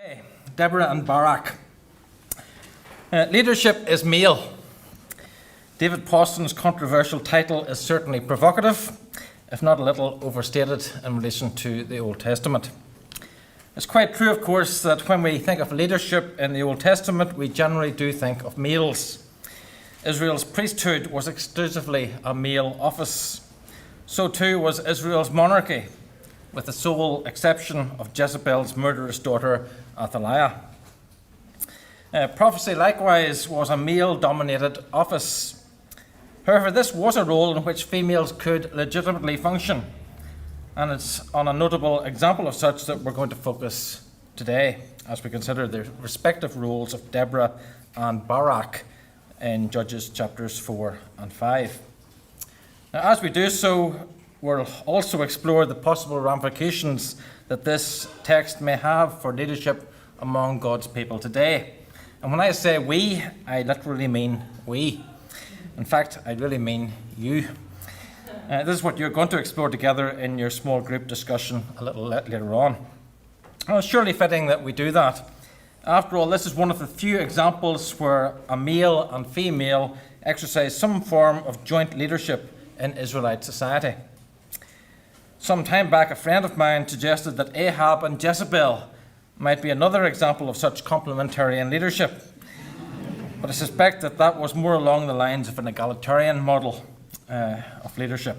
Hey, Deborah and Barak. Leadership is male. David Pawson's controversial title is certainly provocative, if not a little overstated in relation to the Old Testament. It's quite true, of course, that when we think of leadership in the Old Testament, we generally do think of males. Israel's priesthood was exclusively a male office. So too was Israel's monarchy, with the sole exception of Jezebel's murderous daughter, Athaliah. Prophecy, likewise, was a male-dominated office. However, this was a role in which females could legitimately function, and it's on a notable example of such that we're going to focus today as we consider the respective roles of Deborah and Barak in Judges chapters 4 and 5. Now, as we do so, we'll also explore the possible ramifications that this text may have for leadership among God's people today. And when I say we, I literally mean we. In fact, I really mean you. This is what you're going to explore together in your small group discussion a little later on. Well, it's surely fitting that we do that. After all, this is one of the few examples where a male and female exercise some form of joint leadership in Israelite society. Some time back, a friend of mine suggested that Ahab and Jezebel might be another example of such complementarian leadership. But I suspect that that was more along the lines of an egalitarian model of leadership.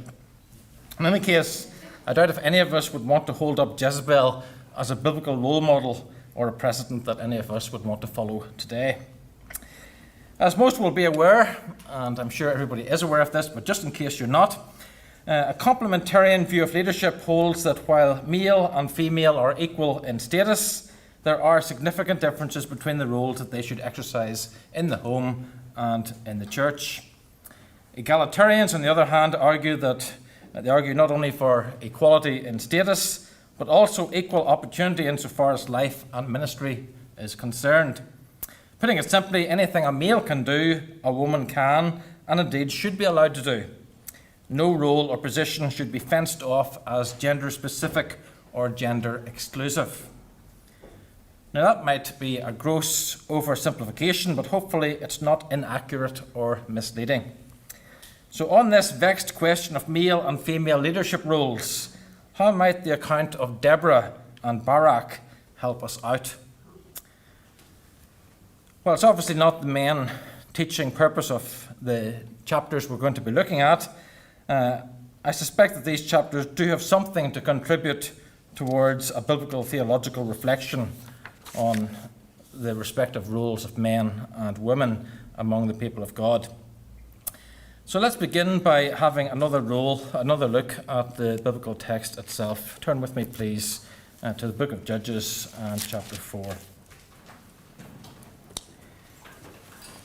In any case, I doubt if any of us would want to hold up Jezebel as a biblical role model or a precedent that any of us would want to follow today. As most will be aware, and I'm sure everybody is aware of this, but just in case you're not, a complementarian view of leadership holds that while male and female are equal in status, there are significant differences between the roles that they should exercise in the home and in the church. Egalitarians, on the other hand, argue not only for equality in status, but also equal opportunity insofar as life and ministry is concerned. Putting it simply, anything a male can do, a woman can, and indeed should be allowed to do. No role or position should be fenced off as gender-specific or gender-exclusive. Now, that might be a gross oversimplification, but hopefully it's not inaccurate or misleading. So on this vexed question of male and female leadership roles, how might the account of Deborah and Barak help us out? Well, it's obviously not the main teaching purpose of the chapters we're going to be looking at. I suspect that these chapters do have something to contribute towards a biblical theological reflection on the respective roles of men and women among the people of God. So let's begin by having another look at the biblical text itself. Turn with me, please, to the book of Judges and chapter 4.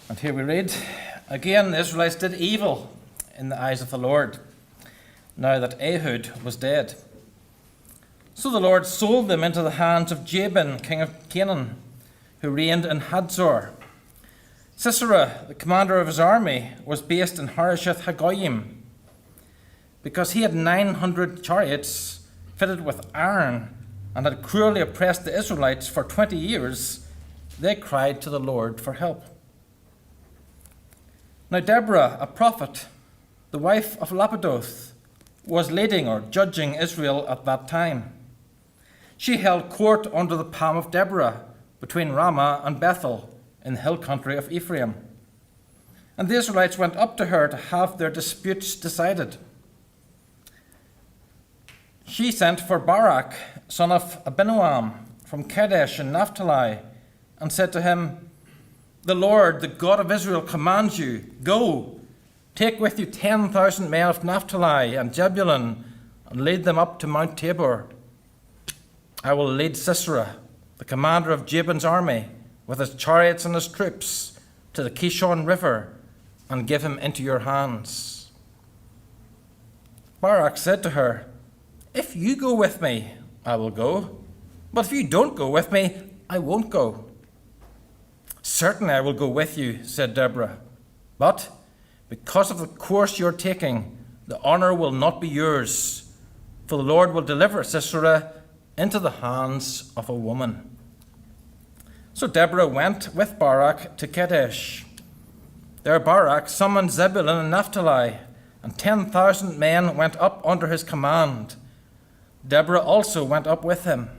And here we read, "Again the Israelites did evil in the eyes of the Lord, now that Ehud was dead. So the Lord sold them into the hands of Jabin, king of Canaan, who reigned in Hadzor. Sisera, the commander of his army, was based in Harosheth Hagoyim. Because he had 900 chariots fitted with iron and had cruelly oppressed the Israelites for 20 years, they cried to the Lord for help. Now Deborah, a prophet, the wife of Lapidoth, was leading or judging Israel at that time. She held court under the palm of Deborah between Ramah and Bethel in the hill country of Ephraim. And the Israelites went up to her to have their disputes decided. She sent for Barak, son of Abinoam, from Kadesh in Naphtali, and said to him, 'The Lord, the God of Israel, commands you, go, take with you 10,000 men of Naphtali and Zebulun, and lead them up to Mount Tabor. I will lead Sisera, the commander of Jabin's army, with his chariots and his troops, to the Kishon River, and give him into your hands.' Barak said to her, 'If you go with me, I will go. But if you don't go with me, I won't go.' 'Certainly I will go with you,' said Deborah. 'But because of the course you're taking, the honor will not be yours, for the Lord will deliver Sisera into the hands of a woman.' So Deborah went with Barak to Kadesh. There Barak summoned Zebulun and Naphtali, and 10,000 men went up under his command. Deborah also went up with him.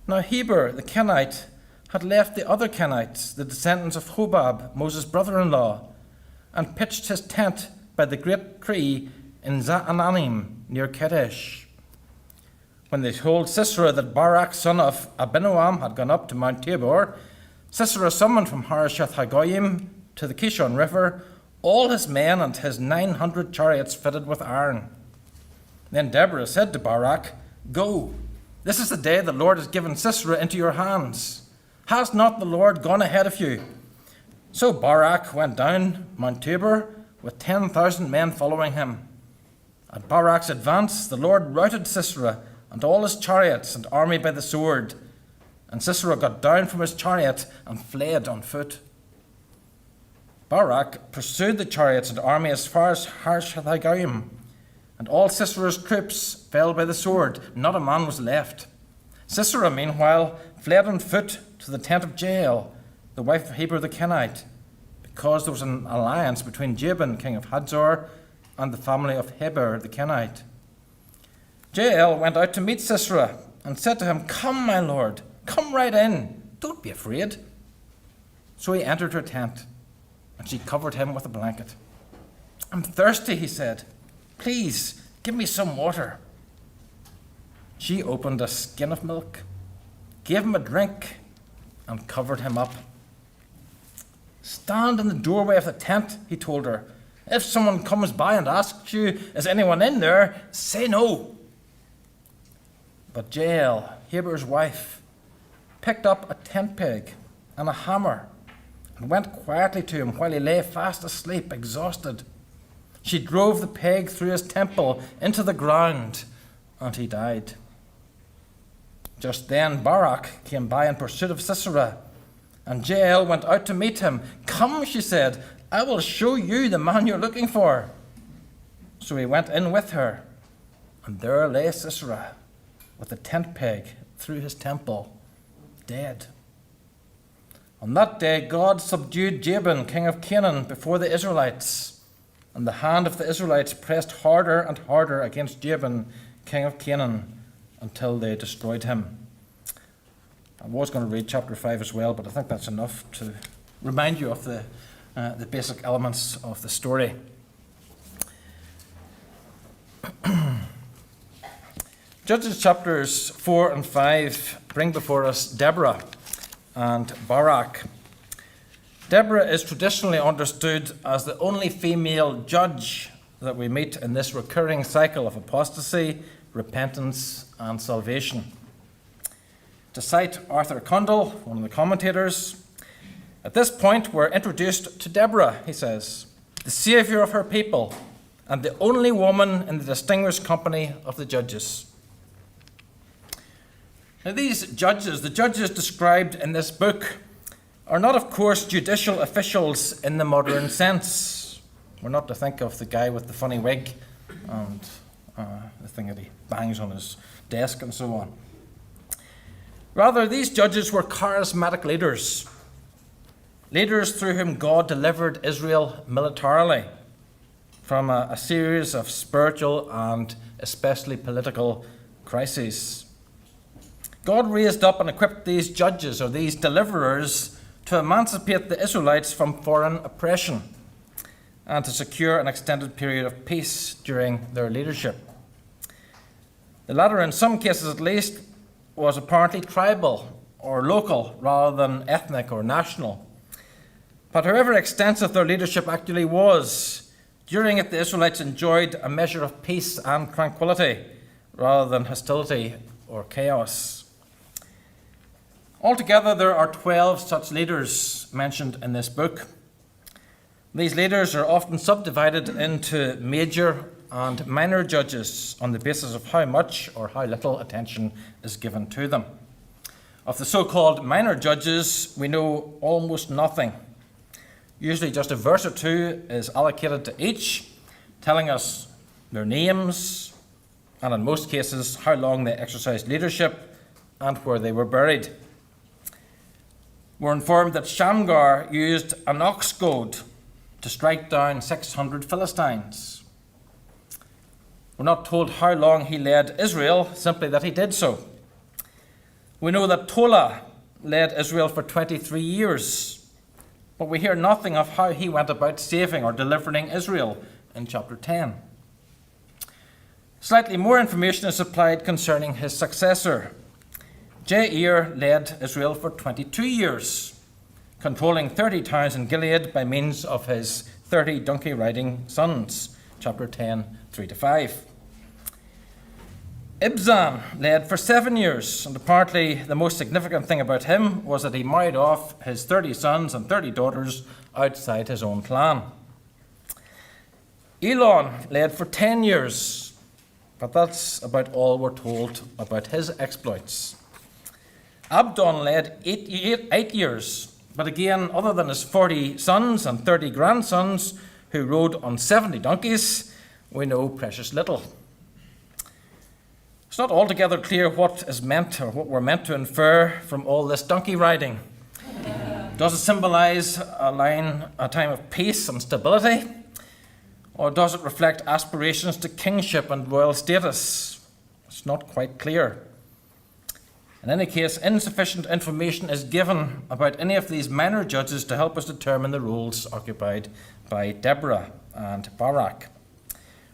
Now Heber the Kenite had left the other Kenites, the descendants of Hobab, Moses' brother-in-law, and pitched his tent by the great tree in Zaananim near Kadesh. When they told Sisera that Barak, son of Abinoam, had gone up to Mount Tabor, Sisera summoned from Harosheth Hagoyim to the Kishon River all his men and his 900 chariots fitted with iron. Then Deborah said to Barak, "Go, this is the day the Lord has given Sisera into your hands. Has not the Lord gone ahead of you?" So Barak went down Mount Tabor with 10,000 men following him. At Barak's advance, the Lord routed Sisera and all his chariots and army by the sword. And Sisera got down from his chariot and fled on foot. Barak pursued the chariots and army as far as Harosheth-Hagoyim, and all Sisera's troops fell by the sword. Not a man was left. Sisera, meanwhile, fled on foot to the tent of Jael, the wife of Heber the Kenite, because there was an alliance between Jabin, king of Hazor, and the family of Heber the Kenite. Jael went out to meet Sisera and said to him, "Come, my lord, come right in. Don't be afraid." So he entered her tent, and she covered him with a blanket. "I'm thirsty," he said. "Please, give me some water." She opened a skin of milk, gave him a drink, and covered him up. "Stand in the doorway of the tent," he told her. "If someone comes by and asks you, 'Is anyone in there?' say no." But Jael, Heber's wife, picked up a tent peg and a hammer and went quietly to him while he lay fast asleep, exhausted. She drove the peg through his temple into the ground, and he died. Just then Barak came by in pursuit of Sisera, and Jael went out to meet him. "Come," she said, "I will show you the man you're looking for." So he went in with her, and there lay Sisera with a tent peg through his temple, dead. On that day God subdued Jabin, king of Canaan, before the Israelites, and the hand of the Israelites pressed harder and harder against Jabin, king of Canaan, until they destroyed him. I was going to read chapter 5 as well, but I think that's enough to remind you of the basic elements of the story. Judges chapters 4 and 5 bring before us Deborah and Barak. Deborah is traditionally understood as the only female judge that we meet in this recurring cycle of apostasy, repentance, and salvation. To cite Arthur Condell, one of the commentators, "At this point we're introduced to Deborah," he says, "the saviour of her people, and the only woman in the distinguished company of the judges." Now these judges, the judges described in this book, are not, of course, judicial officials in the modern sense. We're not to think of the guy with the funny wig and the thing that he bangs on his desk and so on. Rather, these judges were charismatic leaders, leaders through whom God delivered Israel militarily from a series of spiritual and especially political crises. God raised up and equipped these judges, or these deliverers, to emancipate the Israelites from foreign oppression and to secure an extended period of peace during their leadership. The latter, in some cases at least, was apparently tribal or local rather than ethnic or national. But however extensive their leadership actually was, during it the Israelites enjoyed a measure of peace and tranquility rather than hostility or chaos. Altogether, there are 12 such leaders mentioned in this book. These leaders are often subdivided into major and minor judges on the basis of how much or how little attention is given to them. Of the so-called minor judges, we know almost nothing. Usually just a verse or two is allocated to each, telling us their names, and in most cases, how long they exercised leadership and where they were buried. We're informed that Shamgar used an ox goad to strike down 600 Philistines. We're not told how long he led Israel, simply that he did so. We know that Tola led Israel for 23 years, but we hear nothing of how he went about saving or delivering Israel in chapter 10. Slightly more information is supplied concerning his successor. Jair led Israel for 22 years, controlling 30 towns in Gilead by means of his 30 donkey-riding sons, chapter 10, 3-5. Ibzan led for 7 years, and apparently the most significant thing about him was that he married off his 30 sons and 30 daughters outside his own clan. Elon led for 10 years, but that's about all we're told about his exploits. Abdon led 8 years, but again, other than his 40 sons and 30 grandsons who rode on 70 donkeys, we know precious little. It's not altogether clear what is meant or what we're meant to infer from all this donkey riding. Does it symbolize a time of peace and stability? Or does it reflect aspirations to kingship and royal status? It's not quite clear. In any case, insufficient information is given about any of these minor judges to help us determine the roles occupied by Deborah and Barak.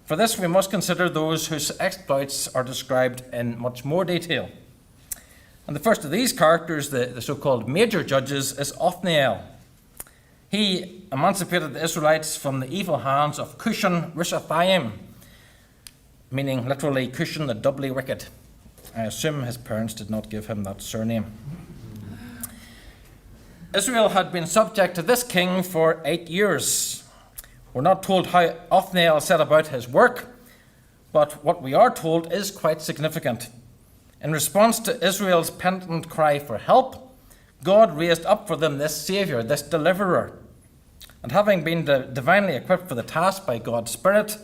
For this, we must consider those whose exploits are described in much more detail. And the first of these characters, the so-called major judges, is Othniel. He emancipated the Israelites from the evil hands of Cushan Rishathaim, meaning literally Cushan the doubly wicked. I assume his parents did not give him that surname. Israel had been subject to this king for 8 years. We're not told how Othniel set about his work, but what we are told is quite significant. In response to Israel's penitent cry for help, God raised up for them this Saviour, this deliverer. And having been divinely equipped for the task by God's Spirit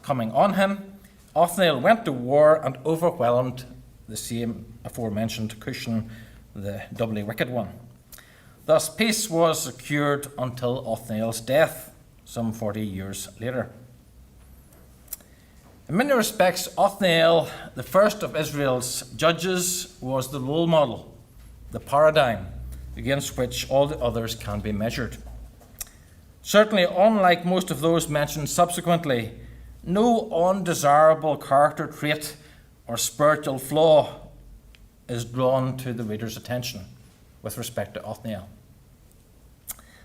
coming on him, Othniel went to war and overwhelmed the same aforementioned Cushan, the doubly wicked one. Thus, peace was secured until Othniel's death, some 40 years later. In many respects, Othniel, the first of Israel's judges, was the role model, the paradigm against which all the others can be measured. Certainly, unlike most of those mentioned subsequently, no undesirable character trait or spiritual flaw is drawn to the reader's attention with respect to Othniel.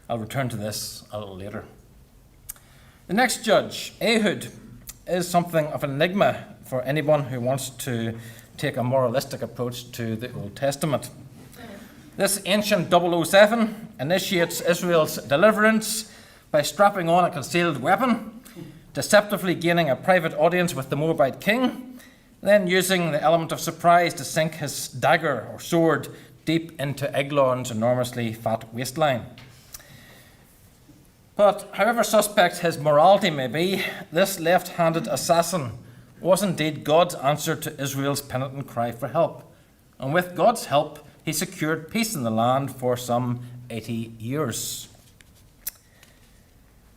I'll return to this a little later. The next judge, Ehud, is something of an enigma for anyone who wants to take a moralistic approach to the Old Testament. This ancient 007 initiates Israel's deliverance by strapping on a concealed weapon, deceptively gaining a private audience with the Moabite king, then using the element of surprise to sink his dagger or sword deep into Eglon's enormously fat waistline. But however suspect his morality may be, this left-handed assassin was indeed God's answer to Israel's penitent cry for help. And with God's help, he secured peace in the land for some 80 years.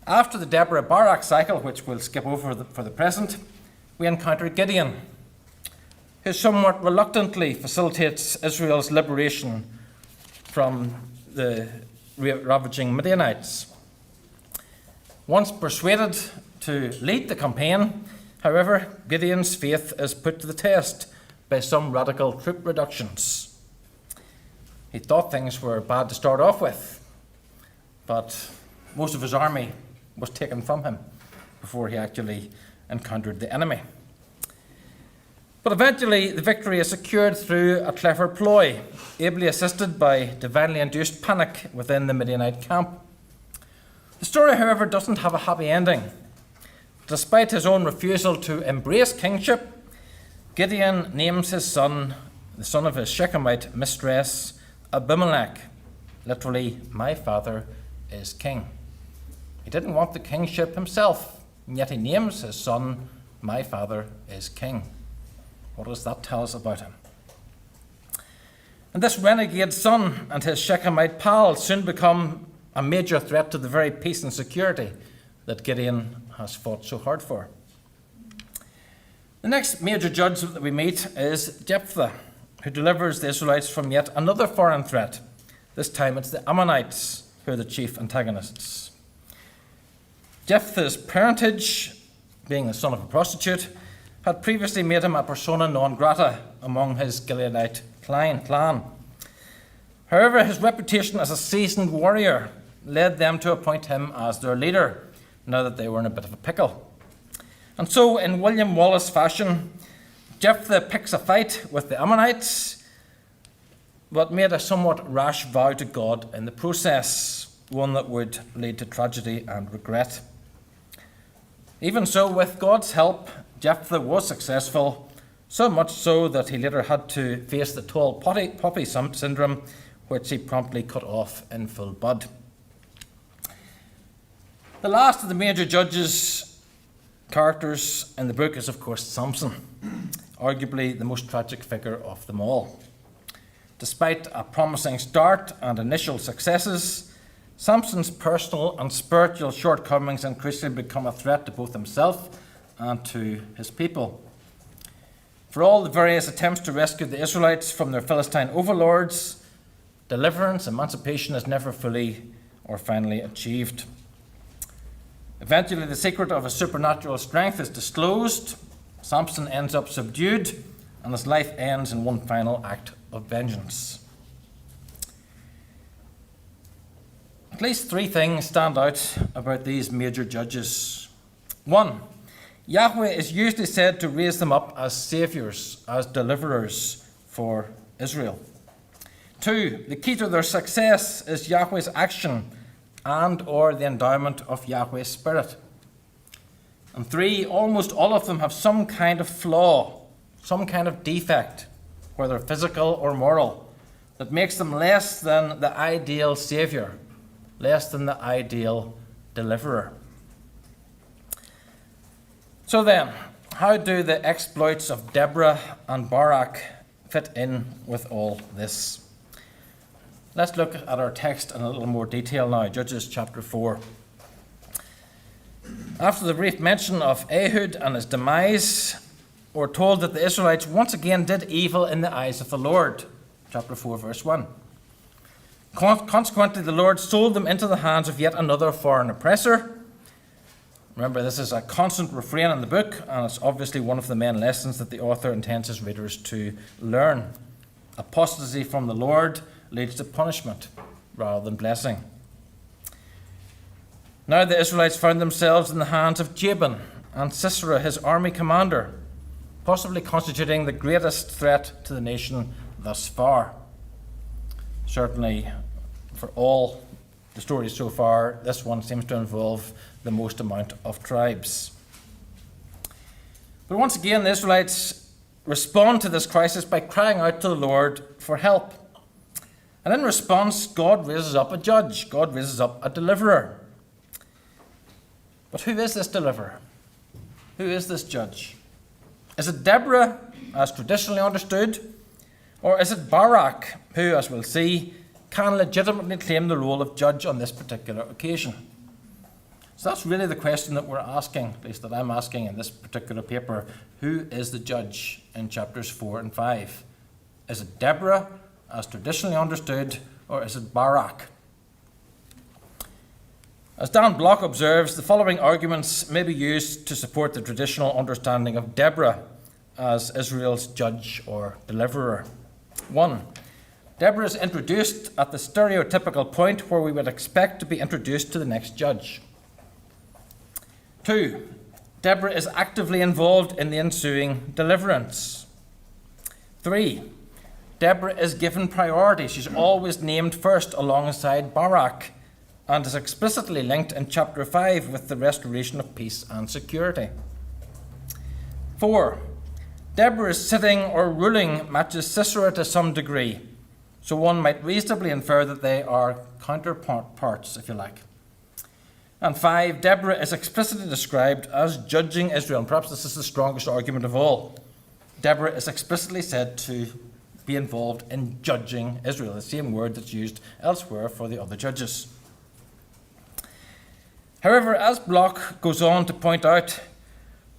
After the Deborah-Barak cycle, which we'll skip over for the present, we encounter Gideon, who somewhat reluctantly facilitates Israel's liberation from the ravaging Midianites. Once persuaded to lead the campaign, however, Gideon's faith is put to the test by some radical troop reductions. He thought things were bad to start off with, but most of his army was taken from him before he actually encountered the enemy. But eventually, the victory is secured through a clever ploy, ably assisted by divinely induced panic within the Midianite camp. The story, however, doesn't have a happy ending. Despite his own refusal to embrace kingship, Gideon names his son, the son of his Shechemite mistress, Abimelech, literally, "My father is king." He didn't want the kingship himself, and yet he names his son, "My father is king." What does that tell us about him? And this renegade son and his Shechemite pals soon become a major threat to the very peace and security that Gideon has fought so hard for. The next major judge that we meet is Jephthah, who delivers the Israelites from yet another foreign threat. This time it's the Ammonites who are the chief antagonists. Jephthah's parentage, being the son of a prostitute, had previously made him a persona non grata among his Gileadite clan. However, his reputation as a seasoned warrior led them to appoint him as their leader, now that they were in a bit of a pickle. And so, in William Wallace fashion, Jephthah picks a fight with the Ammonites, but made a somewhat rash vow to God in the process, one that would lead to tragedy and regret. Even so, with God's help, Jephthah was successful, so much so that he later had to face the tall poppy syndrome, which he promptly cut off in full bud. The last of the major judges' characters in the book is, of course, Samson, arguably the most tragic figure of them all. Despite a promising start and initial successes, Samson's personal and spiritual shortcomings increasingly become a threat to both himself and to his people. For all the various attempts to rescue the Israelites from their Philistine overlords, deliverance, emancipation is never fully or finally achieved. Eventually, the secret of his supernatural strength is disclosed. Samson ends up subdued, and his life ends in one final act of vengeance. At least three things stand out about these major judges. One, Yahweh is usually said to raise them up as saviors, as deliverers for Israel. Two, the key to their success is Yahweh's action and or the endowment of Yahweh's Spirit. And three, almost all of them have some kind of flaw, some kind of defect, whether physical or moral, that makes them less than the ideal savior, less than the ideal deliverer. So then, how do the exploits of Deborah and Barak fit in with all this? Let's look at our text in a little more detail now, Judges chapter 4. After the brief mention of Ehud and his demise, we're told that the Israelites once again did evil in the eyes of the Lord. Chapter 4, verse 1. Consequently, the Lord sold them into the hands of yet another foreign oppressor. Remember, this is a constant refrain in the book, and it's obviously one of the main lessons that the author intends his readers to learn. Apostasy from the Lord leads to punishment rather than blessing. Now the Israelites found themselves in the hands of Jabin and Sisera, his army commander, possibly constituting the greatest threat to the nation thus far. Certainly, for all the stories so far, this one seems to involve the most amount of tribes. But once again, the Israelites respond to this crisis by crying out to the Lord for help. And in response, God raises up a judge. God raises up a deliverer. But who is this deliverer? Who is this judge? Is it Deborah, as traditionally understood? Or is it Barak, who, as we'll see, can legitimately claim the role of judge on this particular occasion? So that's really the question that we're asking, at least that I'm asking in this particular paper. Who is the judge in chapters 4 and 5? Is it Deborah, as traditionally understood, or is it Barak? As Dan Block observes, the following arguments may be used to support the traditional understanding of Deborah as Israel's judge or deliverer. 1. Deborah is introduced at the stereotypical point where we would expect to be introduced to the next judge. 2. Deborah is actively involved in the ensuing deliverance. 3. Deborah is given priority. She's always named first alongside Barak and is explicitly linked in chapter 5 with the restoration of peace and security. 4. Deborah's sitting or ruling matches Sisera to some degree, so one might reasonably infer that they are counterparts, if you like. And 5, Deborah is explicitly described as judging Israel, and perhaps this is the strongest argument of all. Deborah is explicitly said to be involved in judging Israel, the same word that's used elsewhere for the other judges. However, as Bloch goes on to point out,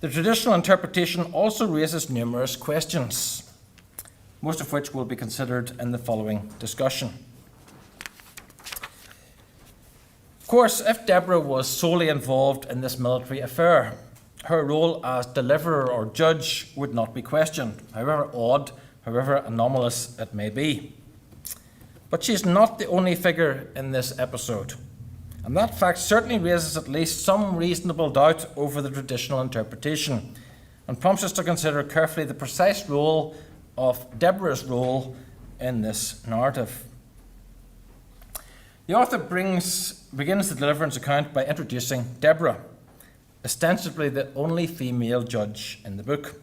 the traditional interpretation also raises numerous questions, most of which will be considered in the following discussion. Of course, if Deborah was solely involved in this military affair, her role as deliverer or judge would not be questioned, however odd, however anomalous it may be. But she is not the only figure in this episode, and that fact certainly raises at least some reasonable doubt over the traditional interpretation, and prompts us to consider carefully the precise role of Deborah's role in this narrative. The author begins the deliverance account by introducing Deborah, ostensibly the only female judge in the book.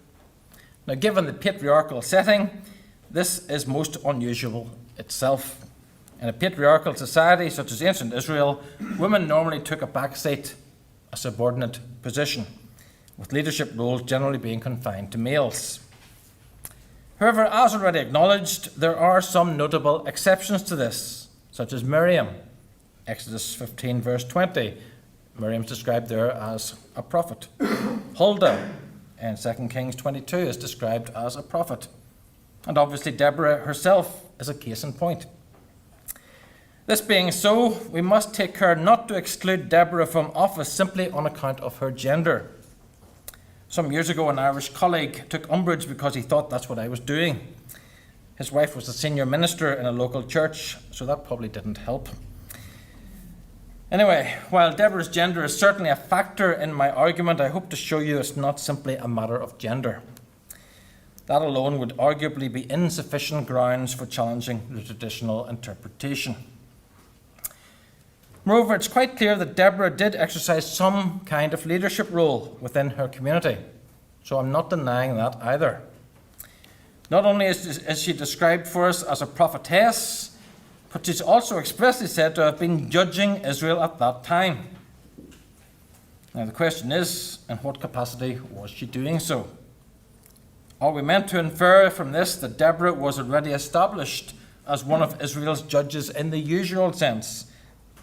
Now, given the patriarchal setting, this is most unusual itself. In a patriarchal society such as ancient Israel, women normally took a backseat, a subordinate position, with leadership roles generally being confined to males. However, as already acknowledged, there are some notable exceptions to this, such as Miriam, Exodus 15, verse 20. Miriam's described there as a prophet. Huldah, in 2 Kings 22, is described as a prophet. And obviously Deborah herself is a case in point. This being so, we must take care not to exclude Deborah from office simply on account of her gender. Some years ago, an Irish colleague took umbrage because he thought that's what I was doing. His wife was a senior minister in a local church, so that probably didn't help. Anyway, while Deborah's gender is certainly a factor in my argument, I hope to show you it's not simply a matter of gender. That alone would arguably be insufficient grounds for challenging the traditional interpretation. Moreover, it's quite clear that Deborah did exercise some kind of leadership role within her community, so I'm not denying that either. Not only is she described for us as a prophetess, but she's also expressly said to have been judging Israel at that time. Now the question is, in what capacity was she doing so? Are we meant to infer from this that Deborah was already established as one of Israel's judges in the usual sense,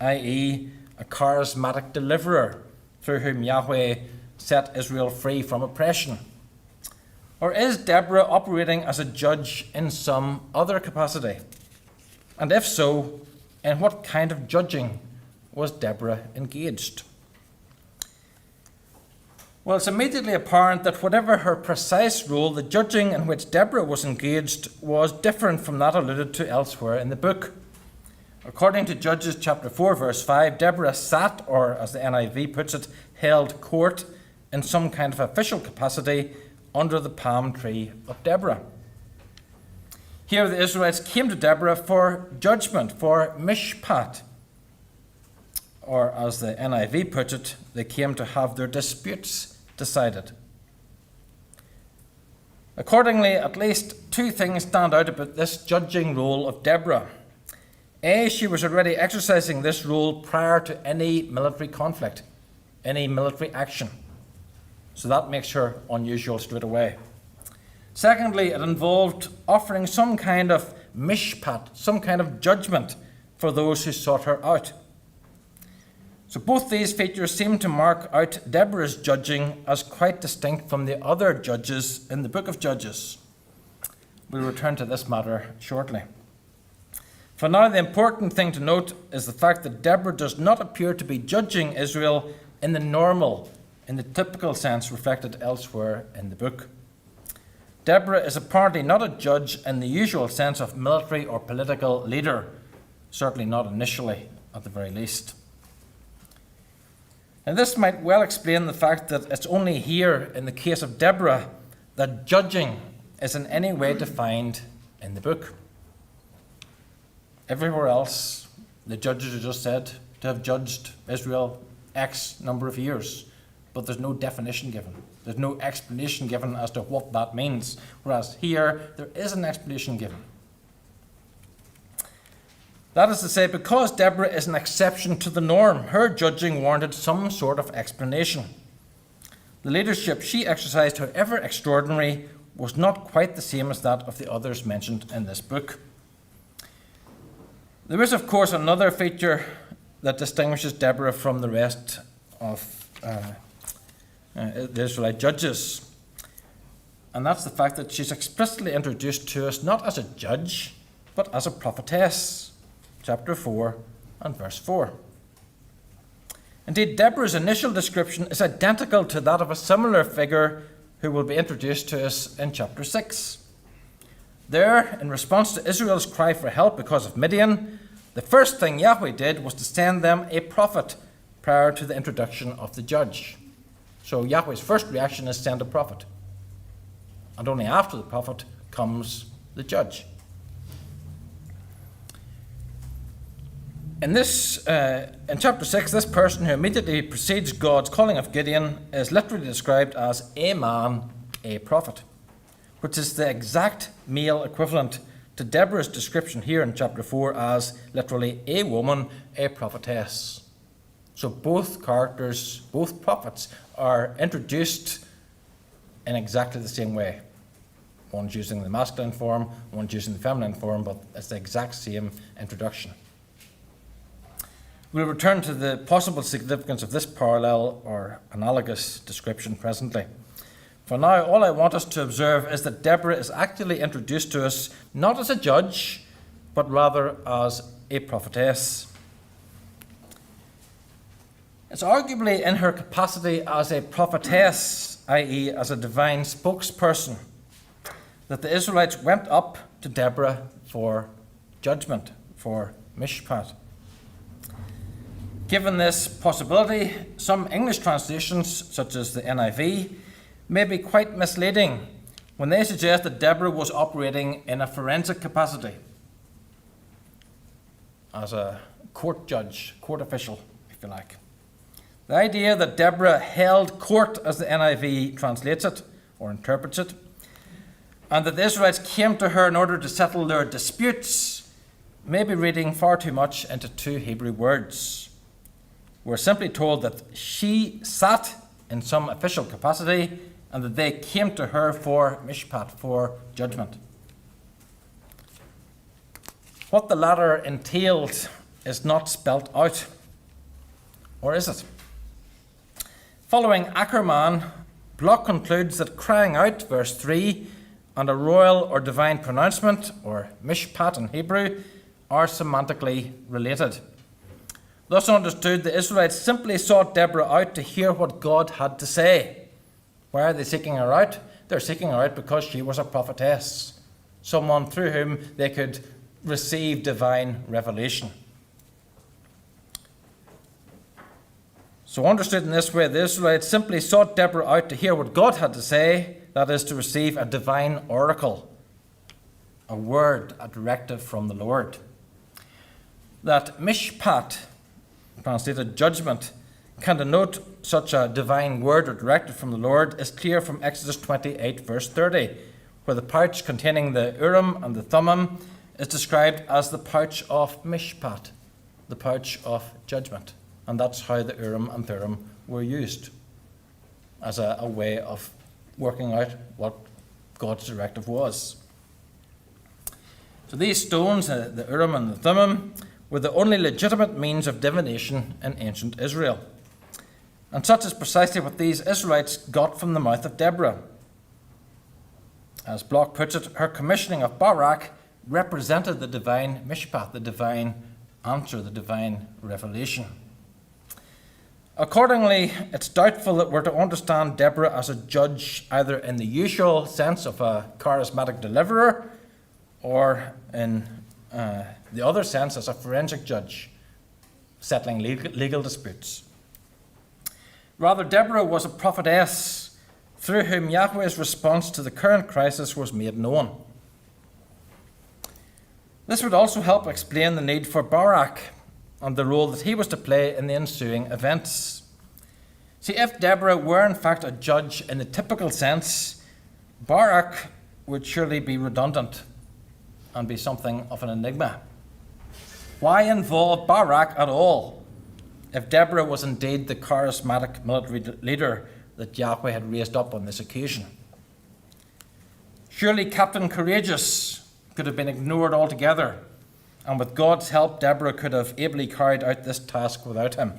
i.e., a charismatic deliverer through whom Yahweh set Israel free from oppression? Or is Deborah operating as a judge in some other capacity? And if so, in what kind of judging was Deborah engaged? Well, it's immediately apparent that whatever her precise role, the judging in which Deborah was engaged was different from that alluded to elsewhere in the book. According to Judges chapter 4, verse 5, Deborah sat, or as the NIV puts it, held court in some kind of official capacity under the palm tree of Deborah. Here the Israelites came to Deborah for judgment, for mishpat, or as the NIV puts it, they came to have their disputes decided. Accordingly, at least two things stand out about this judging role of Deborah. A, she was already exercising this role prior to any military conflict, any military action. So that makes her unusual straight away. Secondly, it involved offering some kind of mishpat, some kind of judgment for those who sought her out. So both these features seem to mark out Deborah's judging as quite distinct from the other judges in the book of Judges. We'll return to this matter shortly. For now, the important thing to note is the fact that Deborah does not appear to be judging Israel in the normal, in the typical sense reflected elsewhere in the book. Deborah is apparently not a judge in the usual sense of military or political leader, certainly not initially, at the very least. And this might well explain the fact that it's only here, in the case of Deborah, that judging is in any way defined in the book. Everywhere else, the judges are just said to have judged Israel X number of years, but there's no definition given. There's no explanation given as to what that means, whereas here, there is an explanation given. That is to say, because Deborah is an exception to the norm, her judging warranted some sort of explanation. The leadership she exercised, however extraordinary, was not quite the same as that of the others mentioned in this book. There is, of course, another feature that distinguishes Deborah from the rest of the Israelite judges, and that's the fact that she's explicitly introduced to us not as a judge, but as a prophetess. Chapter 4 and verse 4. Indeed, Deborah's initial description is identical to that of a similar figure who will be introduced to us in chapter 6. There, in response to Israel's cry for help because of Midian, the first thing Yahweh did was to send them a prophet prior to the introduction of the judge. So Yahweh's first reaction is send a prophet. And only after the prophet comes the judge. In chapter 6, this person who immediately precedes God's calling of Gideon is literally described as a man, a prophet, which is the exact male equivalent to Deborah's description here in chapter 4 as literally a woman, a prophetess. So both characters, both prophets, are introduced in exactly the same way. One's using the masculine form, one's using the feminine form, but it's the exact same introduction. We'll return to the possible significance of this parallel or analogous description presently. For now, all I want us to observe is that Deborah is actually introduced to us not as a judge, but rather as a prophetess. It's arguably in her capacity as a prophetess, i.e. as a divine spokesperson, that the Israelites went up to Deborah for judgment, for mishpat. Given this possibility, some English translations, such as the NIV, may be quite misleading when they suggest that Deborah was operating in a forensic capacity as a court judge, court official, if you like. The idea that Deborah held court, as the NIV translates it or interprets it, and that the Israelites came to her in order to settle their disputes may be reading far too much into two Hebrew words. We're simply told that she sat in some official capacity and that they came to her for mishpat, for judgment. What the latter entailed is not spelt out. Or is it? Following Ackerman, Bloch concludes that crying out, verse 3, and a royal or divine pronouncement, or mishpat in Hebrew, are semantically related. Thus understood, the Israelites simply sought Deborah out to hear what God had to say. Why are they seeking her out? They're seeking her out because she was a prophetess, someone through whom they could receive divine revelation. So understood in this way, the Israelites simply sought Deborah out to hear what God had to say, that is, to receive a divine oracle, a word, a directive from the Lord. That mishpat, translated judgment, can denote such a divine word or directive from the Lord is clear from Exodus 28, verse 30, where the pouch containing the Urim and the Thummim is described as the pouch of mishpat, the pouch of judgment. And that's how the Urim and Thummim were used, as a way of working out what God's directive was. So these stones, the Urim and the Thummim, were the only legitimate means of divination in ancient Israel. And such is precisely what these Israelites got from the mouth of Deborah. As Bloch puts it, her commissioning of Barak represented the divine mishpat, the divine answer, the divine revelation. Accordingly, it's doubtful that we're to understand Deborah as a judge either in the usual sense of a charismatic deliverer or in the other sense as a forensic judge settling legal disputes. Rather, Deborah was a prophetess through whom Yahweh's response to the current crisis was made known. This would also help explain the need for Barak and the role that he was to play in the ensuing events. See, if Deborah were in fact a judge in the typical sense, Barak would surely be redundant and be something of an enigma. Why involve Barak at all if Deborah was indeed the charismatic military leader that Yahweh had raised up on this occasion? Surely Captain Courageous could have been ignored altogether, and with God's help, Deborah could have ably carried out this task without him.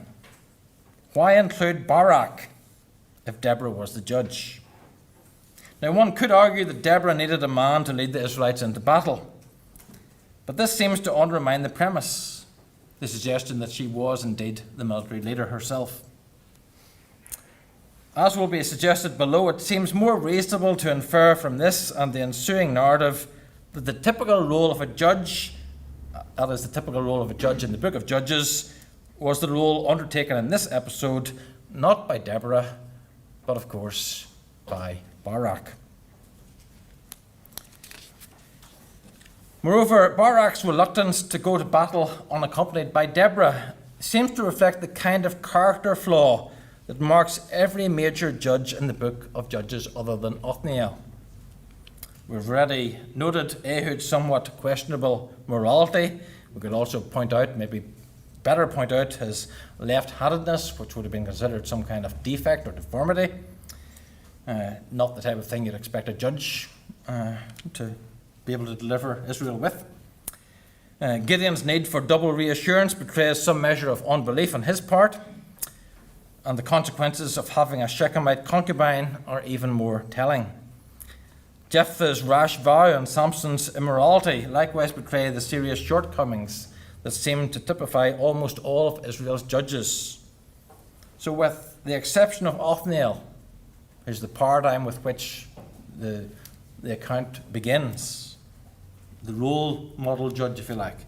Why include Barak if Deborah was the judge? Now, one could argue that Deborah needed a man to lead the Israelites into battle, but this seems to undermine the premise, the suggestion that she was indeed the military leader herself. As will be suggested below, it seems more reasonable to infer from this and the ensuing narrative that the typical role of a judge, that is, the typical role of a judge in the book of Judges, was the role undertaken in this episode, not by Deborah, but of course by Barak. Moreover, Barak's reluctance to go to battle unaccompanied by Deborah seems to reflect the kind of character flaw that marks every major judge in the book of Judges other than Othniel. We've already noted Ehud's somewhat questionable morality. We could also point out, maybe better point out, his left-handedness, which would have been considered some kind of defect or deformity. Not the type of thing you'd expect a judge to be able to deliver Israel with. Gideon's need for double reassurance betrays some measure of unbelief on his part, and the consequences of having a Shechemite concubine are even more telling. Jephthah's rash vow and Samson's immorality likewise betray the serious shortcomings that seem to typify almost all of Israel's judges. So with the exception of Othniel, who's the paradigm with which the account begins, the role model judge, if you like,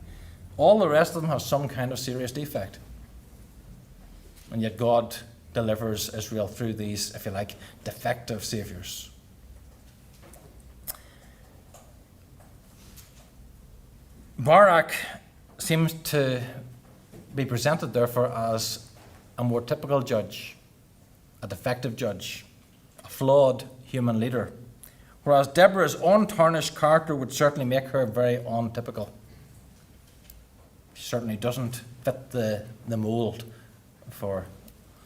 all the rest of them have some kind of serious defect. And yet God delivers Israel through these, if you like, defective saviors. Barak seems to be presented, therefore, as a more typical judge, a defective judge, a flawed human leader, whereas Deborah's untarnished character would certainly make her very untypical. She certainly doesn't fit the mold for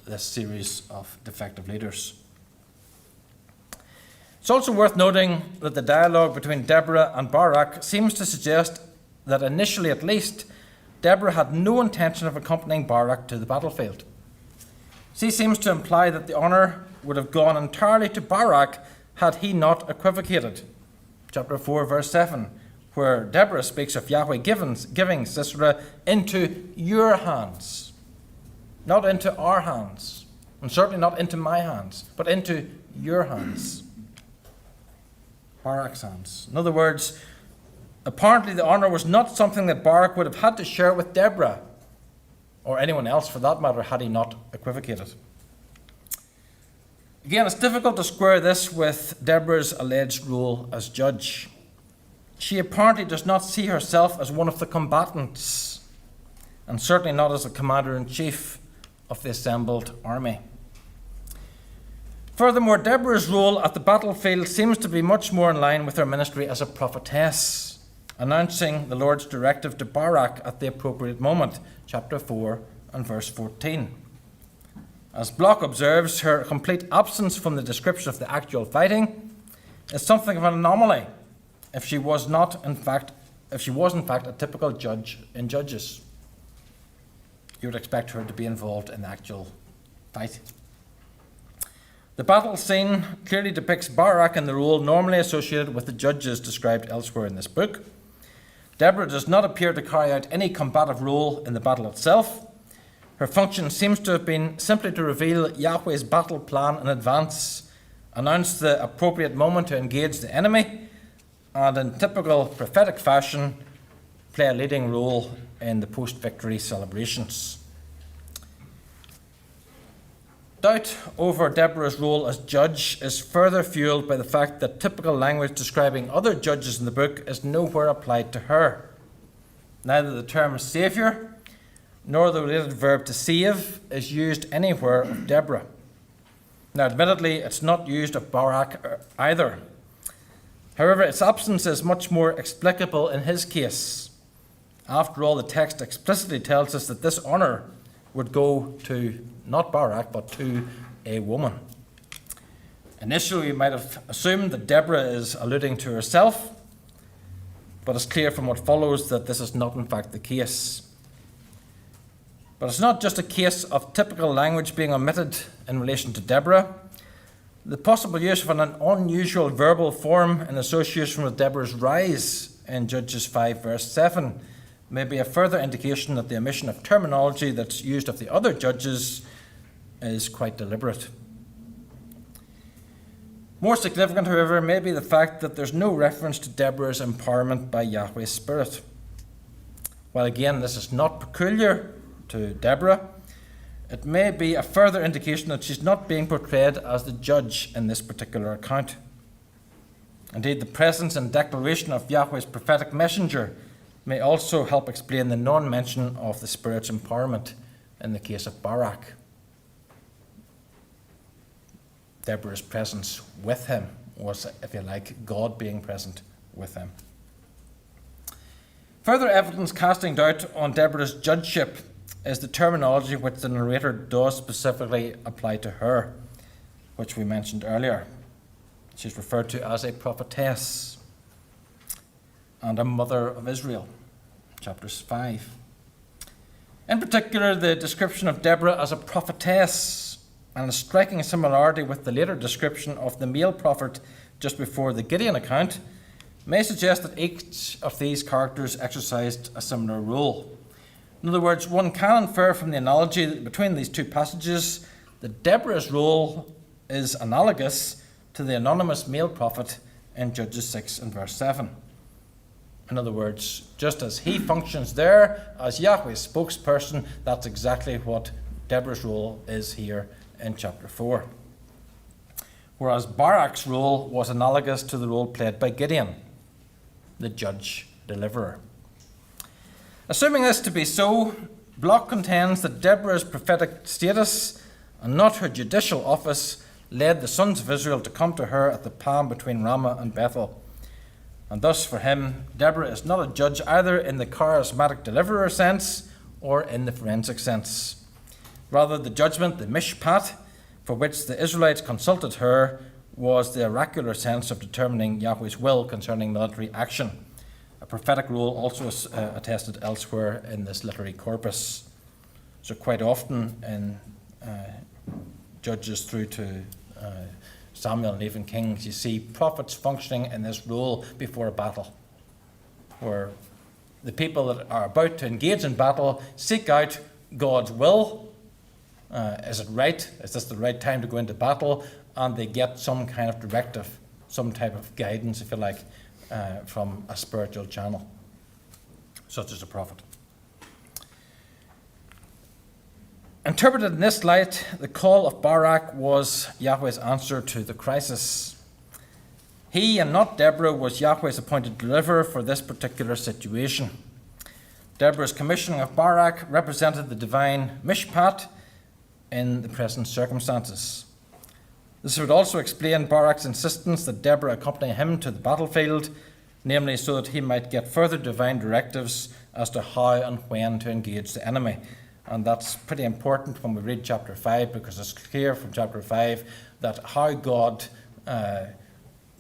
this series of defective leaders. It's also worth noting that the dialogue between Deborah and Barak seems to suggest that initially, at least, Deborah had no intention of accompanying Barak to the battlefield. She seems to imply that the honour would have gone entirely to Barak had he not equivocated. Chapter 4, verse 7, where Deborah speaks of Yahweh giving Sisera into your hands, not into our hands, and certainly not into my hands, but into your hands, Barak's hands. In other words, apparently the honour was not something that Barak would have had to share with Deborah, or anyone else for that matter, had he not equivocated. Again, it's difficult to square this with Deborah's alleged role as judge. She apparently does not see herself as one of the combatants, and certainly not as the commander-in-chief of the assembled army. Furthermore, Deborah's role at the battlefield seems to be much more in line with her ministry as a prophetess, announcing the Lord's directive to Barak at the appropriate moment, chapter 4 and verse 14. As Bloch observes, her complete absence from the description of the actual fighting is something of an anomaly if she was in fact a typical judge in Judges. You would expect her to be involved in the actual fight. The battle scene clearly depicts Barak in the role normally associated with the judges described elsewhere in this book. Deborah does not appear to carry out any combative role in the battle itself. Her function seems to have been simply to reveal Yahweh's battle plan in advance, announce the appropriate moment to engage the enemy, and in typical prophetic fashion, play a leading role in the post-victory celebrations. Doubt over Deborah's role as judge is further fueled by the fact that typical language describing other judges in the book is nowhere applied to her. Neither the term saviour nor the related verb to save is used anywhere of Deborah. Now, admittedly, it's not used of Barak either. However, its absence is much more explicable in his case. After all, the text explicitly tells us that this honour would go to not Barak, but to a woman. Initially, we might have assumed that Deborah is alluding to herself, but it's clear from what follows that this is not in fact the case. But it's not just a case of typical language being omitted in relation to Deborah. The possible use of an unusual verbal form in association with Deborah's rise in Judges 5 verse 7 may be a further indication that the omission of terminology that's used of the other judges is quite deliberate. More significant, however, may be the fact that there's no reference to Deborah's empowerment by Yahweh's Spirit. While again, this is not peculiar to Deborah, it may be a further indication that she's not being portrayed as the judge in this particular account. Indeed, the presence and declaration of Yahweh's prophetic messenger may also help explain the non-mention of the Spirit's empowerment in the case of Barak. Deborah's presence with him was, if you like, God being present with him. Further evidence casting doubt on Deborah's judgeship is the terminology which the narrator does specifically apply to her, which we mentioned earlier. She's referred to as a prophetess and a mother of Israel, chapters 5. In particular, the description of Deborah as a prophetess and a striking similarity with the later description of the male prophet just before the Gideon account may suggest that each of these characters exercised a similar role. In other words, one can infer from the analogy between these two passages that Deborah's role is analogous to the anonymous male prophet in Judges 6 and verse 7. In other words, just as he functions there as Yahweh's spokesperson, that's exactly what Deborah's role is here in chapter 4. Whereas Barak's role was analogous to the role played by Gideon, the judge-deliverer. Assuming this to be so, Bloch contends that Deborah's prophetic status and not her judicial office led the sons of Israel to come to her at the palm between Ramah and Bethel. And thus, for him, Deborah is not a judge either in the charismatic deliverer sense or in the forensic sense. Rather, the judgment, the mishpat, for which the Israelites consulted her, was the oracular sense of determining Yahweh's will concerning military action. A prophetic role also attested elsewhere in this literary corpus. So quite often in Judges through to Samuel and even Kings, you see prophets functioning in this role before a battle, where the people that are about to engage in battle seek out God's will. Is it right? Is this the right time to go into battle? And they get some kind of directive, some type of guidance, if you like, from a spiritual channel, such as a prophet. Interpreted in this light, the call of Barak was Yahweh's answer to the crisis. He, and not Deborah, was Yahweh's appointed deliverer for this particular situation. Deborah's commissioning of Barak represented the divine mishpat in the present circumstances. This would also explain Barak's insistence that Deborah accompany him to the battlefield, namely so that he might get further divine directives as to how and when to engage the enemy. And that's pretty important when we read chapter 5, because it's clear from chapter 5 that how God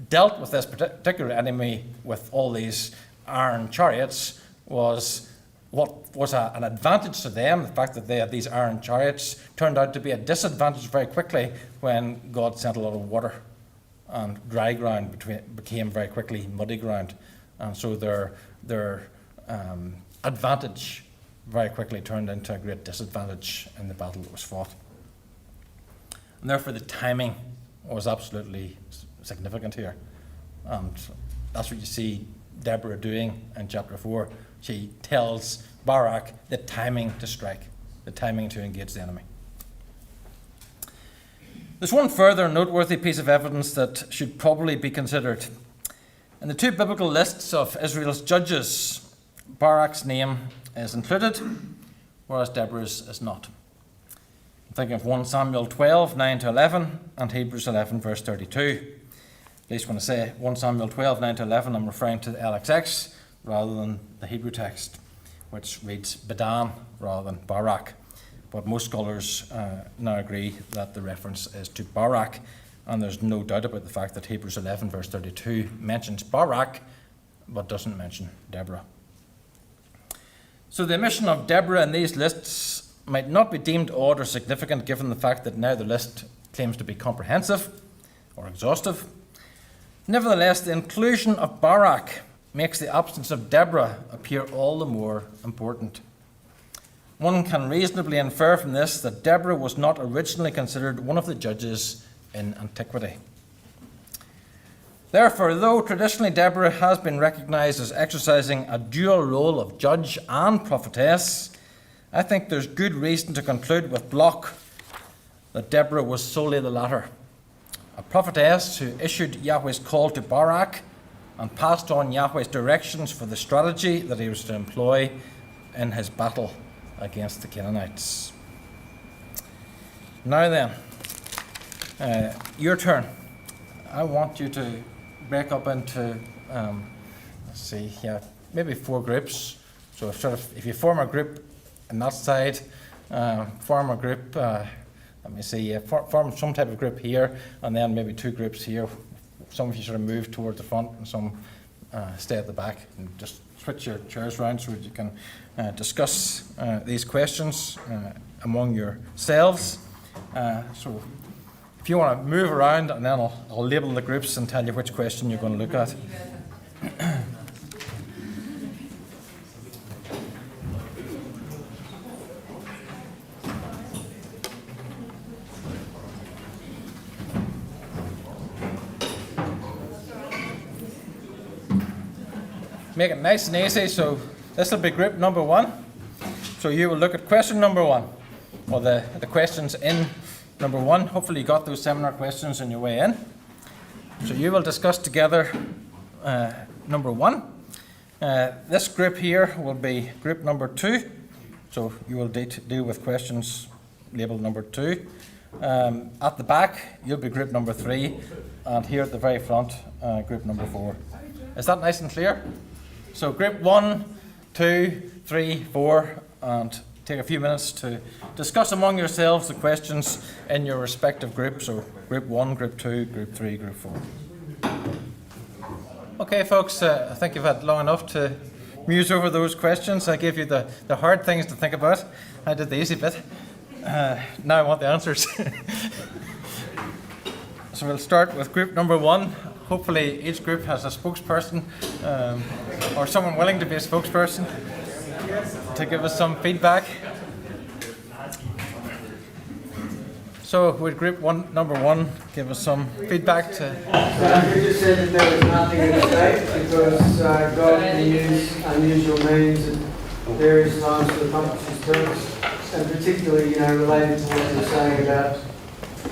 dealt with this particular enemy with all these iron chariots was what was an advantage to them. The fact that they had these iron chariots turned out to be a disadvantage very quickly when God sent a lot of water, and dry ground became very quickly muddy ground. And so their advantage very quickly turned into a great disadvantage in the battle that was fought. And therefore the timing was absolutely significant here. And that's what you see Deborah doing in chapter 4. She tells Barak the timing to strike, the timing to engage the enemy. There's one further noteworthy piece of evidence that should probably be considered. In the two biblical lists of Israel's judges, Barak's name is included, whereas Deborah's is not. I'm thinking of 1 Samuel 12, 9 to 11, and Hebrews 11, verse 32. At least when I say 1 Samuel 12, 9 to 11, I'm referring to the LXX rather than the Hebrew text, which reads Bedan rather than Barak. But most scholars now agree that the reference is to Barak, And there's no doubt about the fact that Hebrews 11 verse 32 mentions Barak, but doesn't mention Deborah. So the omission of Deborah in these lists might not be deemed odd or significant given the fact that neither list claims to be comprehensive or exhaustive. Nevertheless, the inclusion of Barak makes the absence of Deborah appear all the more important. One can reasonably infer from this that Deborah was not originally considered one of the judges in antiquity. Therefore, though traditionally Deborah has been recognized as exercising a dual role of judge and prophetess, I think there's good reason to conclude with Bloch that Deborah was solely the latter, a prophetess who issued Yahweh's call to Barak and passed on Yahweh's directions for the strategy that he was to employ in his battle against the Canaanites. Now then, your turn. I want you to break up into, maybe 4 groups. So if you form a group on that side, form a group, form some type of group here, and then maybe 2 groups here. Some of you sort of move toward the front, and some stay at the back, and just switch your chairs around so that you can discuss these questions among yourselves. So if you want to move around, and then I'll label the groups and tell you which question you're going to look at. Make it nice and easy, so this will be group number 1. So you will look at question number 1, or the questions in number 1. Hopefully you got those seminar questions on your way in. So you will discuss together number 1. This group here will be group number 2. So you will deal with questions labelled number 2. At the back, you'll be group number 3. And here at the very front, group number 4. Is that nice and clear? So group 1, 2, 3, 4, and take a few minutes to discuss among yourselves the questions in your respective groups. So group 1, group 2, group 3, group 4. Okay, folks, I think you've had long enough to muse over those questions. I gave you the hard things to think about. I did the easy bit. Now I want the answers. So we'll start with group number 1. Hopefully each group has a spokesperson or someone willing to be a spokesperson to give us some feedback. So would group number 1 give us some feedback to... You just said that there was nothing at stake because God can use unusual means at various times to accomplish His purpose, and particularly, related to what you're saying about,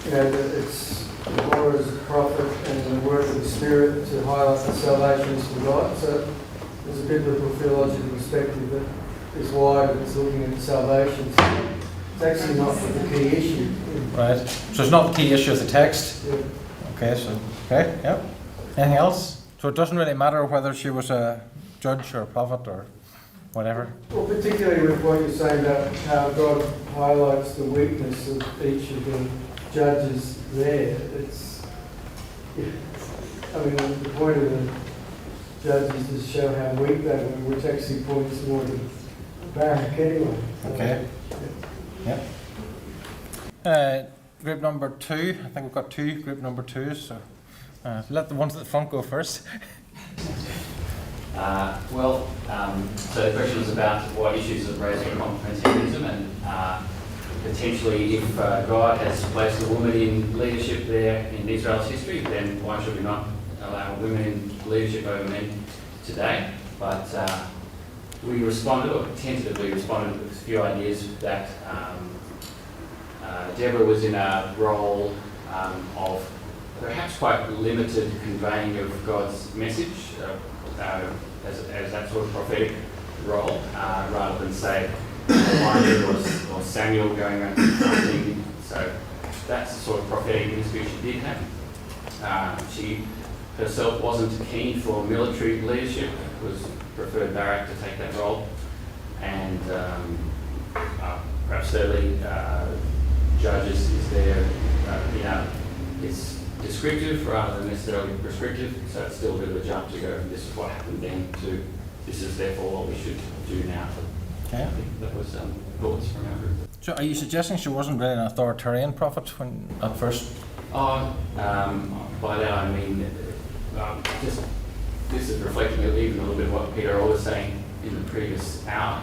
that it's the order as a prophet and the work of the Spirit to highlight the salvations from God. So there's a biblical theological perspective that is wide and it's looking at salvation. So it's actually not the key issue. Right. So it's not the key issue of the text? Yeah. Okay, yep. Anything else? So it doesn't really matter whether she was a judge or a prophet or whatever? Well, particularly with what you're saying about how God highlights the weakness of each of the judges there. The point of the judges is to show how weak they were, which actually points more to Barak anyway. Okay. Group number 2. I think we've got 2 group number 2s, so let the ones at the front go first. So the question was about what issues of raising complementarianism and potentially if God has placed a woman in leadership there in Israel's history, then why should we not allow women in leadership over men today? But we responded, or tentatively responded, with a few ideas that Deborah was in a role of perhaps quite limited conveying of God's message as that sort of prophetic role, rather than say Elijah or Samuel going around hunting. So that's the sort of prophetic ministry she did have. She herself wasn't keen for military leadership, preferred Barak to take that role, and perhaps thirdly, Judges is there, it's descriptive rather than necessarily prescriptive, so it's still a bit of a jump to go from this is what happened then to this is therefore what we should do now. Okay. I think that was thoughts from our group. So are you suggesting she wasn't really an authoritarian prophet when at first? Oh, by that I mean, just this is reflecting even a little bit what Peter was saying in the previous hour,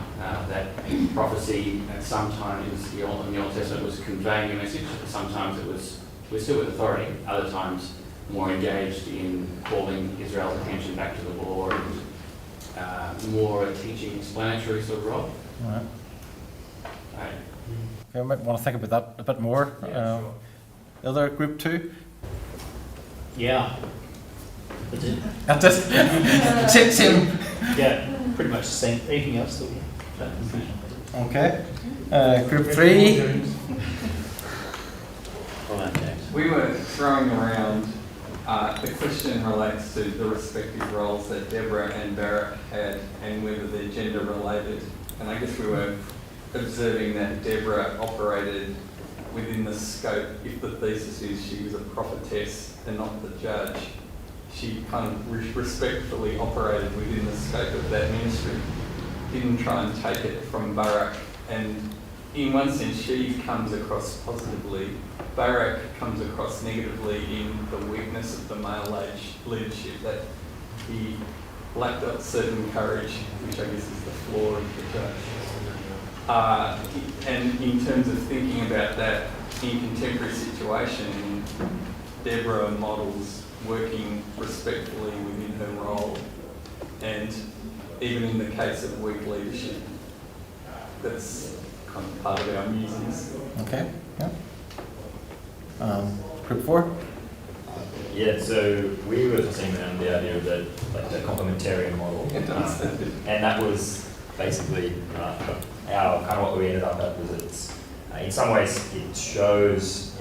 that prophecy at some times in the Old Testament was conveying a message, sometimes it was still with authority, other times more engaged in calling Israel's attention back to the law and more a teaching explanatory sort of role. All right. Right. Okay, we might want to think about that a bit more. Yeah, sure. The other group two? Yeah. That's it. That's it. Same. Yeah, pretty much the same. Anything else that we Okay. Group three? We were throwing around, the question relates to the respective roles that Deborah and Barak had and whether they're gender related. And I guess we were observing that Deborah operated within the scope, if the thesis is she was a prophetess and not the judge, she kind of respectfully operated within the scope of that ministry, didn't try and take it from Barak. And in one sense, she comes across positively. Barak comes across negatively in the weakness of the male age leadership, that he lacked a certain courage, which I guess is the flaw of the judge. And in terms of thinking about that in contemporary situation, Deborah models working respectfully within her role, and even in the case of weak leadership, that's kind of part of our musings. Okay. Yeah. Group four? Yeah, so we were saying around the idea of the complementarian model, and that was basically our kind of what we ended up at. Was it's in some ways it shows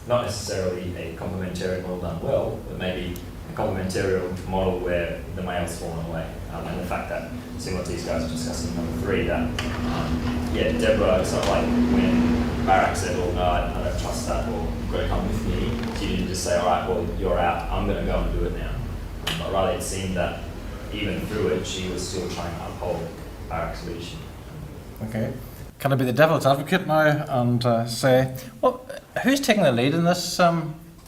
not necessarily a complementarian model done well, but maybe a complementarian model where the male's fallen away, and the fact that similar to these guys discussing number three, that Deborah, it's not like when Barak said, "Oh no, I don't trust that," or "You've got to come with me." She didn't just say, "All right, well you're out. I'm going to go and do it now." But rather, it seemed that even through it, she was still trying to uphold Barak's leadership. Okay. Can I be the devil's advocate now and say, well, who's taking the lead in this?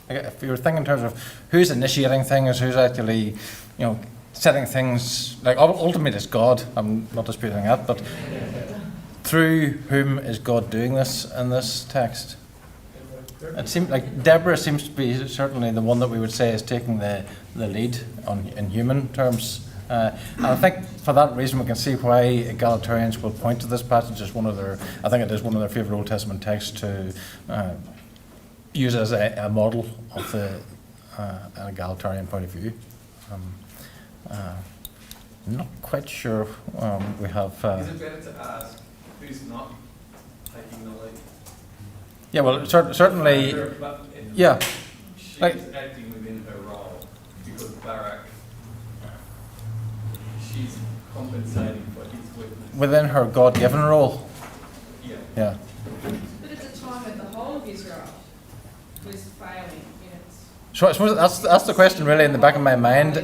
If you were thinking in terms of who's initiating things, who's actually, setting things, like ultimately it's God. I'm not disputing that, but through whom is God doing this in this text? It seems like Deborah seems to be certainly the one that we would say is taking the lead in human terms. And I think for that reason we can see why egalitarians will point to this passage as one of their favourite Old Testament texts to use as a model of an egalitarian point of view. I'm not quite sure we have... Is it better to ask who's not taking the lead? Yeah, well, certainly... Yeah. She's Like, acting within her role because Barak, she's compensating for his weakness. within her God-given role. Yeah. Yeah. But it's a time when the whole of Israel was failing in its... So I suppose that's the question really in the back of my mind.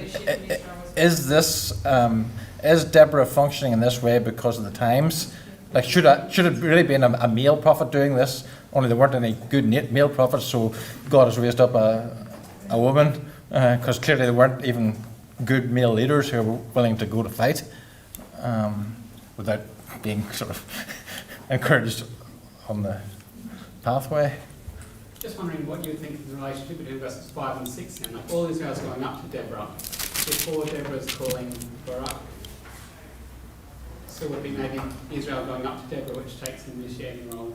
Is Deborah functioning in this way because of the times? Like, should it really been a male prophet doing this? Only there weren't any good male prophets, so God has raised up a woman, because clearly there weren't even good male leaders who were willing to go to fight without being sort of encouraged on the pathway. Just wondering what you think of the relationship between verses 5 and 6 now. Like, all Israel's going up to Deborah before Deborah's calling Barak. So would it be maybe Israel going up to Deborah, which takes an initiating role?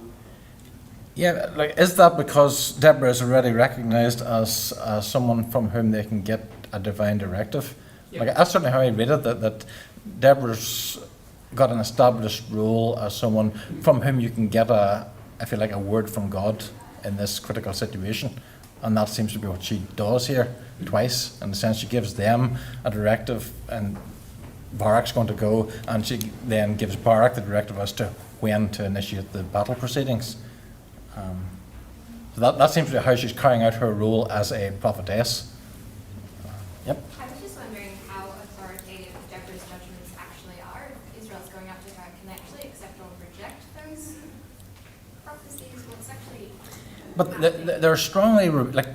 Yeah, like, is that because Deborah is already recognised as someone from whom they can get a divine directive? Yeah. Like, that's certainly how I read it, that Deborah's got an established role as someone from whom you can get a word from God in this critical situation. And that seems to be what she does here twice. In the sense, she gives them a directive and Barak's going to go, and she then gives Barak the directive as to when to initiate the battle proceedings. So that seems to be how she's carrying out her role as a prophetess. Yep. I was just wondering how authoritative Deborah's judgments actually are. If Israel's going up to her, can they actually accept or reject those prophecies? What's actually But they're strongly, like,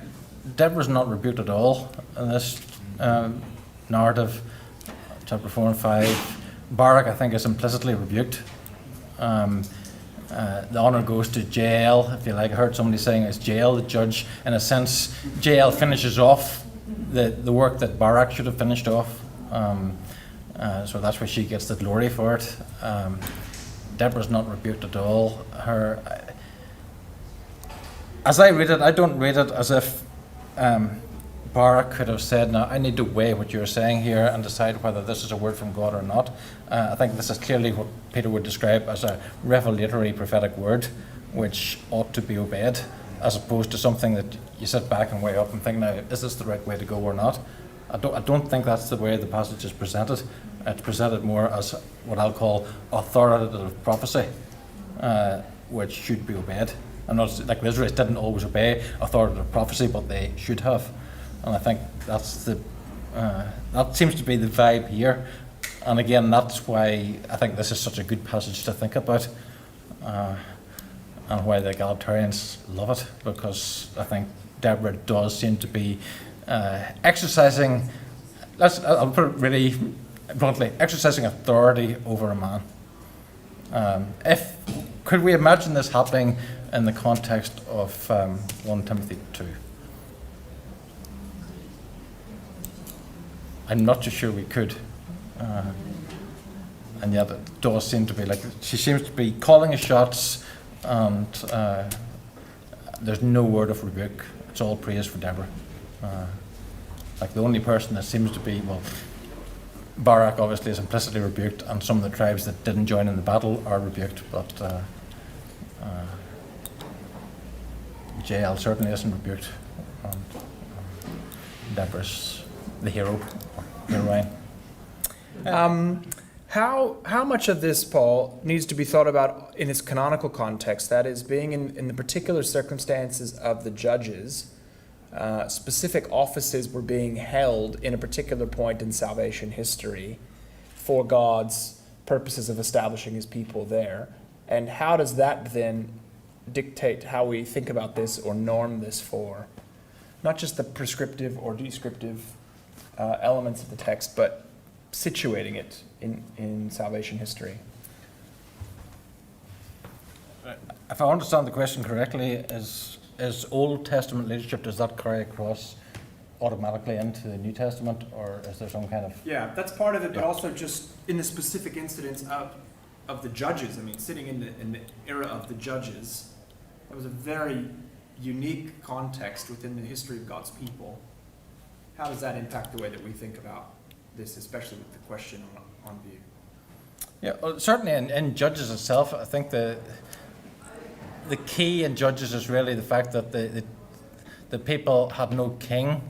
Deborah's not rebuked at all in this narrative, chapter 4 and 5. Barak, I think, is implicitly rebuked. The honour goes to Jael, if you like. I heard somebody saying it's Jael, the judge. In a sense, Jael finishes off the work that Barak should have finished off. So that's why she gets the glory for it. Deborah's not rebuked at all. As I read it, I don't read it as if Barak could have said, now I need to weigh what you're saying here and decide whether this is a word from God or not. I think this is clearly what Peter would describe as a revelatory prophetic word, which ought to be obeyed, as opposed to something that you sit back and weigh up and think, now, is this the right way to go or not? I don't think that's the way the passage is presented. It's presented more as what I'll call authoritative prophecy, which should be obeyed. I'm not like the Israelites didn't always obey authoritative prophecy, but they should have. And I think that's that seems to be the vibe here. And again, that's why I think this is such a good passage to think about, and why the Egalitarians love it, because I think Deborah does seem to be exercising, I'll put it really bluntly, exercising authority over a man. Could we imagine this happening in the context of 1 Timothy 2? I'm not too sure we could. And yet it does seem to be like she seems to be calling the shots, and there's no word of rebuke. It's all praise for Deborah. Like the only person that seems to be, well, Barak obviously is implicitly rebuked, and some of the tribes that didn't join in the battle are rebuked, but Jael certainly isn't rebuked. Deborah's the hero, or heroine. How much of this, Paul, needs to be thought about in its canonical context? That is, being in the particular circumstances of the judges, specific offices were being held in a particular point in salvation history for God's purposes of establishing his people there. And how does that then dictate how we think about this or norm this for not just the prescriptive or descriptive elements of the text, but situating it in salvation history? If I understand the question correctly, is Old Testament leadership, does that carry across automatically into the New Testament, or is there some kind of... Yeah, that's part of it, but also just in the specific incidents of the judges. I mean, sitting in the era of the judges, that was a very unique context within the history of God's people. How does that impact the way that we think about this, especially with the question on view? Yeah, well, certainly in Judges itself, I think the key in Judges is really the fact that the people had no king,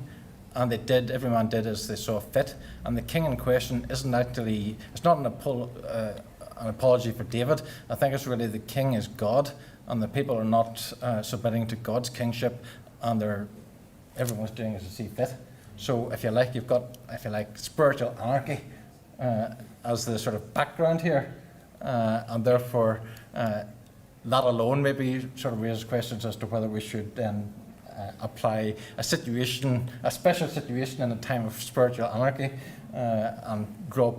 and every man did as they saw fit. And the king in question isn't actually, it's not an apology for David. I think it's really the king is God, and the people are not submitting to God's kingship, and everyone's doing as they see fit. So if you like, you've got, spiritual anarchy as the sort of background here, and therefore that alone maybe sort of raises questions as to whether we should then apply a special situation in a time of spiritual anarchy, and draw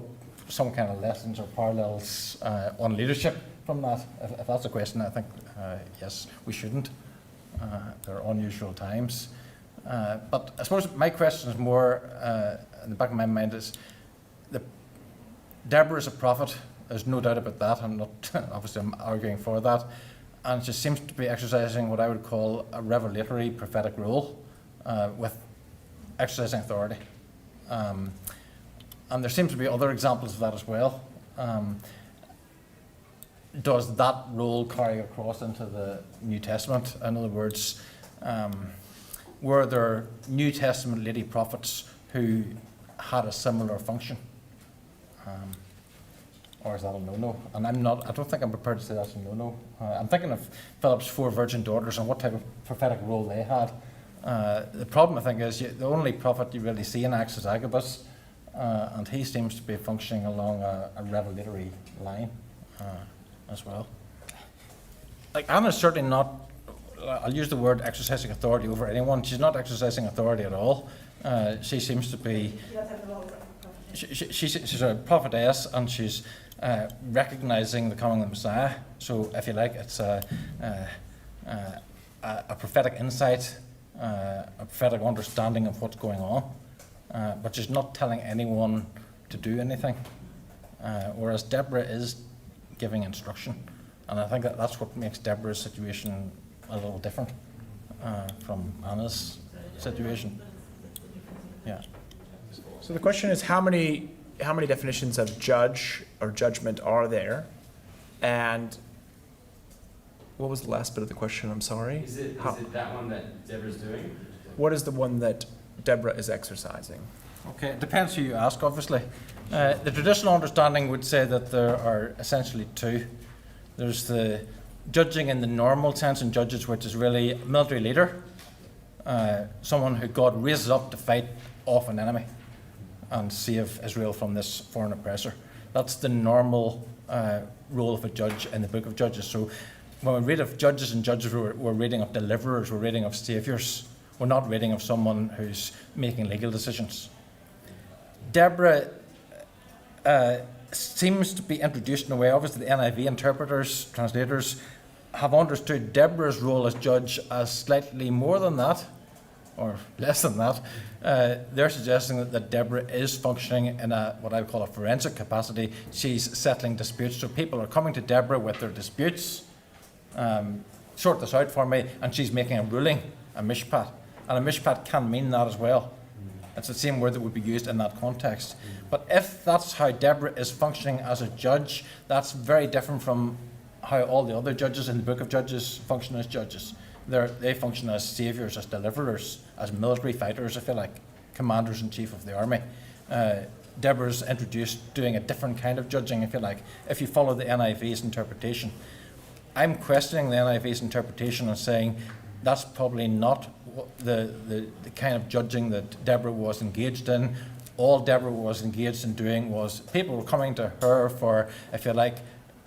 some kind of lessons or parallels on leadership from that. If that's a question, I think yes, we shouldn't. There are unusual times. But I suppose my question is more, in the back of my mind, is Deborah is a prophet. There's no doubt about that. I'm arguing for that. And she seems to be exercising what I would call a revelatory prophetic role, with exercising authority. And there seems to be other examples of that as well. Does that role carry across into the New Testament? In other words, were there New Testament lady prophets who had a similar function? or is that a no-no? And I don't think I'm prepared to say that's a no-no. I'm thinking of Philip's 4 virgin daughters and what type of prophetic role they had. The problem, I think, is the only prophet you really see in Acts is Agabus, and he seems to be functioning along a revelatory line as well. Like, Anna's certainly not, I'll use the word exercising authority over anyone. She's not exercising authority at all. She seems to be, she's a prophetess, and she's recognizing the coming of the Messiah. So, if you like, it's a prophetic insight, a prophetic understanding of what's going on, but she's not telling anyone to do anything, whereas Deborah is giving instruction. And I think that's what makes Deborah's situation a little different from Anna's situation. Yeah. So the question is, how many definitions of judge or judgment are there? And what was the last bit of the question? I'm sorry. Is it that one that Deborah's doing? What is the one that Deborah is exercising? Okay, it depends who you ask, obviously. The traditional understanding would say that there are essentially 2. There's the judging in the normal sense in Judges, which is really a military leader, someone who God raises up to fight off an enemy and save Israel from this foreign oppressor. That's the normal role of a judge in the book of Judges. So when we read of judges and judges, we're reading of deliverers, we're reading of saviours. We're not reading of someone who's making legal decisions. Deborah seems to be introduced in a way, obviously the NIV interpreters, translators, have understood Deborah's role as judge as slightly more than that, or less than that. They're suggesting that Deborah is functioning in what I would call a forensic capacity. She's settling disputes, so people are coming to Deborah with their disputes, sort this out for me, and she's making a ruling, a mishpat. And a mishpat can mean that as well. It's the same word that would be used in that context. But if that's how Deborah is functioning as a judge, that's very different from how all the other judges in the book of Judges function as judges. They function as saviours, as deliverers, as military fighters, if you like, commanders-in-chief of the army. Deborah's introduced doing a different kind of judging, if you like, if you follow the NIV's interpretation. I'm questioning the NIV's interpretation and saying that's probably not the kind of judging that Deborah was engaged in. All Deborah was engaged in doing was people were coming to her for, if you like,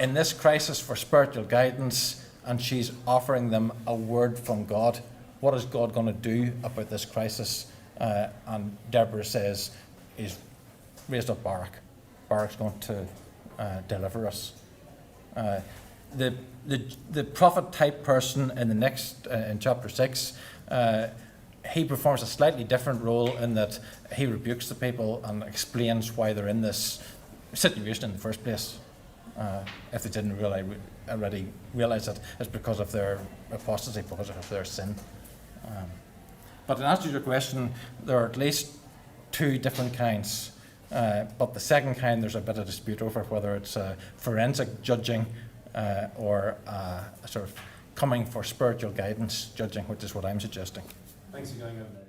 in this crisis for spiritual guidance, and she's offering them a word from God. What is God going to do about this crisis? And Deborah says, he's raised up Barak. Barak's going to deliver us. The prophet type person in the next, in chapter 6, he performs a slightly different role in that he rebukes the people and explains why they're in this situation in the first place. If they didn't already realize it, it's because of their apostasy, because of their sin. But in answer to your question, there are at least 2 different kinds. But the second kind, there's a bit of dispute over whether it's forensic judging or a sort of coming for spiritual guidance judging, which is what I'm suggesting. Thanks for going over that.